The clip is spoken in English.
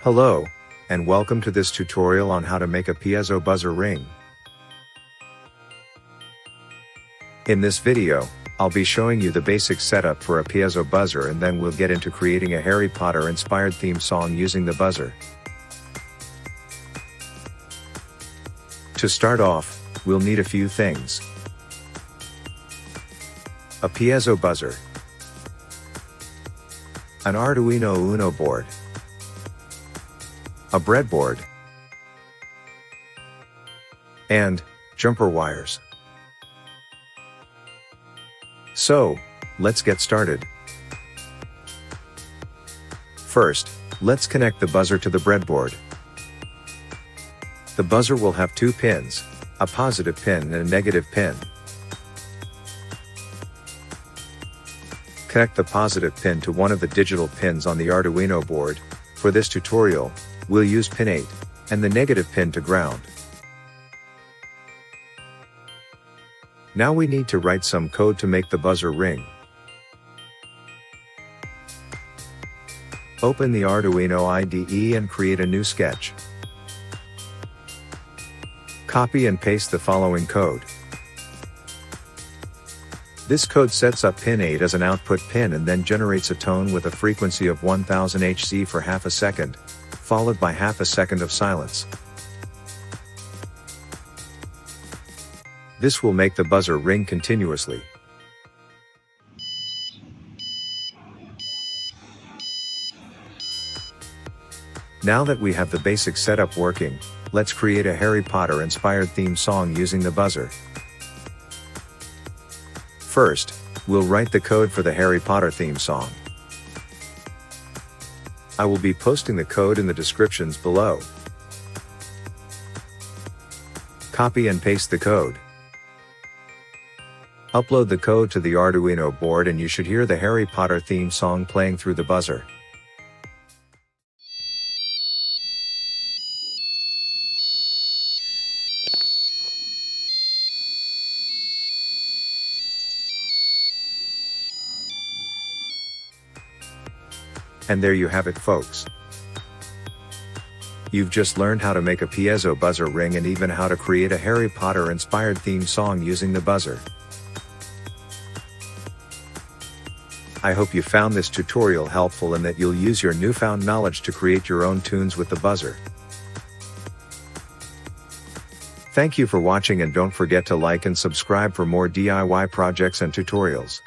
Hello, and welcome to this tutorial on how to make a piezo buzzer ring. In this video, I'll be showing you the basic setup for a piezo buzzer, and then we'll get into creating a Harry Potter inspired theme song using the buzzer. To start off, we'll need a few things. A piezo buzzer, an Arduino Uno board, a breadboard, and jumper wires. So, let's get started. First, let's connect the buzzer to the breadboard. The buzzer will have two pins, a positive pin and a negative pin. Connect the positive pin to one of the digital pins on the Arduino board. For this tutorial, we'll use pin 8, and the negative pin to ground. Now we need to write some code to make the buzzer ring. Open the Arduino IDE and create a new sketch. Copy and paste the following code. This code sets up pin 8 as an output pin and then generates a tone with a frequency of 1000 Hz for half a second, followed by half a second of silence. This will make the buzzer ring continuously. Now that we have the basic setup working, let's create a Harry Potter inspired theme song using the buzzer. First, we'll write the code for the Harry Potter theme song. I will be posting the code in the descriptions below. Copy and paste the code. Upload the code to the Arduino board and you should hear the Harry Potter theme song playing through the buzzer. And there you have it, folks. You've just learned how to make a piezo buzzer ring and even how to create a Harry Potter inspired theme song using the buzzer. I hope you found this tutorial helpful and that you'll use your newfound knowledge to create your own tunes with the buzzer. Thank you for watching, and don't forget to like and subscribe for more DIY projects and tutorials.